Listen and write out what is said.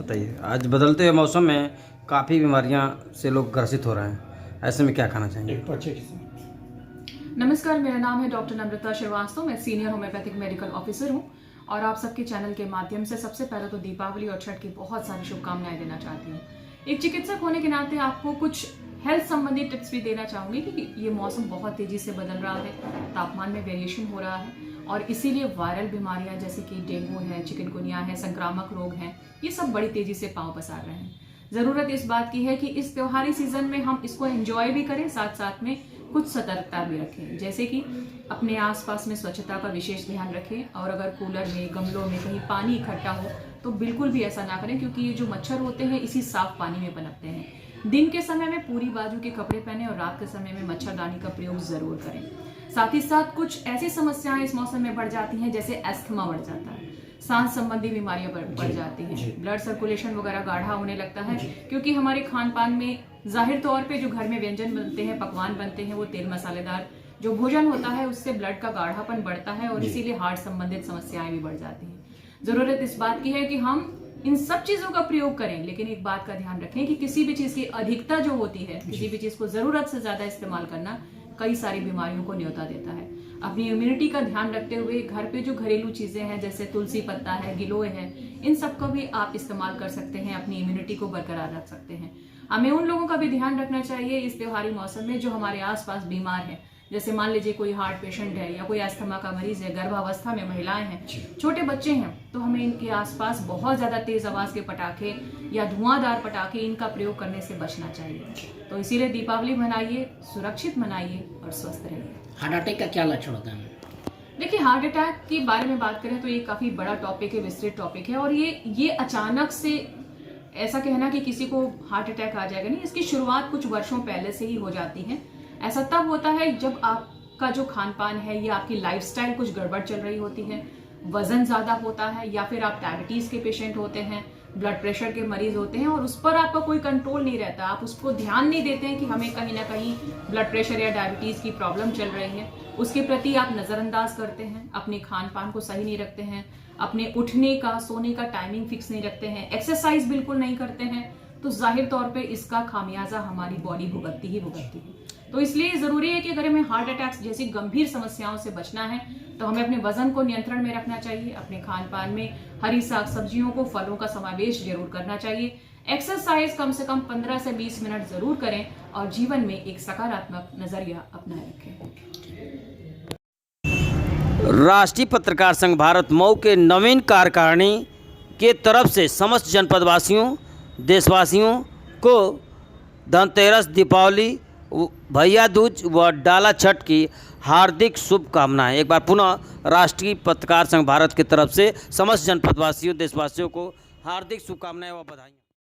बताइए, आज बदलते हुए मौसम में काफ़ी बीमारियां से लोग ग्रसित हो रहे हैं, ऐसे में क्या कहना चाहेंगे? नमस्कार, मेरा नाम है डॉक्टर नम्रता श्रीवास्तव। मैं सीनियर होम्योपैथिक मेडिकल ऑफिसर हूं और आप सबके चैनल के माध्यम से सबसे पहले तो दीपावली और छठ की बहुत सारी शुभकामनाएं देना चाहती हूं। एक चिकित्सक होने के नाते आपको कुछ हेल्थ संबंधी टिप्स भी देना चाहूंगी कि ये मौसम बहुत तेजी से बदल रहा है, तापमान में वेरिएशन हो रहा है और इसीलिए वायरल बीमारियां जैसे कि डेंगू है, चिकनगुनिया है, संक्रामक रोग हैं, ये सब बड़ी तेजी से पांव पसार रहे हैं। जरूरत इस बात की है कि इस त्योहारी सीजन में हम इसको एंजॉय भी करें, साथ साथ में कुछ सतर्कता भी रखें, जैसे कि अपने आसपास में स्वच्छता का विशेष ध्यान रखें और अगर कूलर में, गमलों में कहीं पानी इकट्ठा हो तो बिल्कुल भी ऐसा ना करें, क्योंकि ये जो मच्छर होते हैं इसी साफ पानी में पनपते हैं। दिन के समय में पूरी बाजू के कपड़े पहने और रात के समय में मच्छरदानी का प्रयोग जरूर करें। साथ ही साथ कुछ ऐसी समस्याएं इस मौसम में बढ़ जाती हैं, जैसे अस्थमा बढ़ जाता है, सांस संबंधी बीमारियां बढ़ जाती हैं, ब्लड सर्कुलेशन वगैरह गाढ़ा होने लगता है, क्योंकि हमारे खान पान में जाहिर तौर पे जो घर में व्यंजन बनते हैं, पकवान बनते हैं, वो तेल मसालेदार जो भोजन होता है उससे ब्लड का गाढ़ापन बढ़ता है और इसीलिए हार्ट संबंधित समस्याएं भी बढ़ जाती हैं। जरूरत इस बात की है कि हम इन सब चीजों का प्रयोग करें, लेकिन एक बात का ध्यान रखें कि किसी भी चीज की अधिकता जो होती है, किसी भी चीज को जरूरत से ज्यादा इस्तेमाल करना कई सारी बीमारियों को न्योता देता है। अपनी इम्यूनिटी का ध्यान रखते हुए घर पे जो घरेलू चीजें हैं, जैसे तुलसी पत्ता है, गिलोय है, इन सब का भी आप इस्तेमाल कर सकते हैं, अपनी इम्यूनिटी को बरकरार रख सकते हैं। हमें उन लोगों का भी ध्यान रखना चाहिए इस त्योहारी मौसम में जो हमारे आसपास बीमार है, जैसे मान लीजिए कोई हार्ट पेशेंट है या कोई अस्थमा का मरीज है, गर्भावस्था में महिलाएं हैं, छोटे बच्चे हैं, तो हमें इनके आसपास बहुत ज्यादा तेज आवाज के पटाखे या धुआंधार पटाखे इनका प्रयोग करने से बचना चाहिए। तो इसीलिए दीपावली मनाइए, सुरक्षित मनाइए और स्वस्थ रहिए। हार्ट अटैक का क्या लक्षण होता है? देखिए, हार्ट अटैक के बारे में बात करें तो ये काफी बड़ा टॉपिक है, विस्तृत टॉपिक है और ये अचानक से ऐसा कहना कि किसी को हार्ट अटैक आ जाएगा नहीं, इसकी शुरुआत कुछ वर्षों पहले से ही हो जाती है। ऐसा तब होता है जब आपका जो खान पान है या आपकी लाइफस्टाइल कुछ गड़बड़ चल रही होती है, वजन ज्यादा होता है या फिर आप डायबिटीज के पेशेंट होते हैं, ब्लड प्रेशर के मरीज होते हैं और उस पर आपका कोई कंट्रोल नहीं रहता, आप उसको ध्यान नहीं देते हैं कि हमें कहीं ना कहीं ब्लड प्रेशर या डायबिटीज की प्रॉब्लम चल रही है, उसके प्रति आप नजरअंदाज करते हैं, अपने खान पान को सही नहीं रखते हैं, अपने उठने का, सोने का टाइमिंग फिक्स नहीं रखते हैं, एक्सरसाइज बिल्कुल नहीं करते हैं, तो जाहिर तौर पे इसका खामियाजा हमारी बॉडी भुगतती ही भुगतती है। तो इसलिए जरूरी है कि अगर हमें हार्ट अटैक जैसी गंभीर समस्याओं से बचना है तो हमें अपने वजन को नियंत्रण में रखना चाहिए, अपने खान पान में हरी साग सब्जियों को, फलों का समावेश जरूर करना चाहिए, एक्सरसाइज कम से कम 15 से 20 मिनट जरूर करें और जीवन में एक सकारात्मक नजरिया अपनाए रखें। राष्ट्रीय पत्रकार संघ भारत मऊ के नवीन कार्यकारिणी के तरफ से समस्त जनपदवासियों, देशवासियों को धनतेरस, दीपावली, भैया दूज व डाला छठ की हार्दिक शुभकामनाएं। एक बार पुनः राष्ट्रीय पत्रकार संघ भारत की तरफ से समस्त जनपदवासियों, देशवासियों को हार्दिक शुभकामनाएं व बधाई।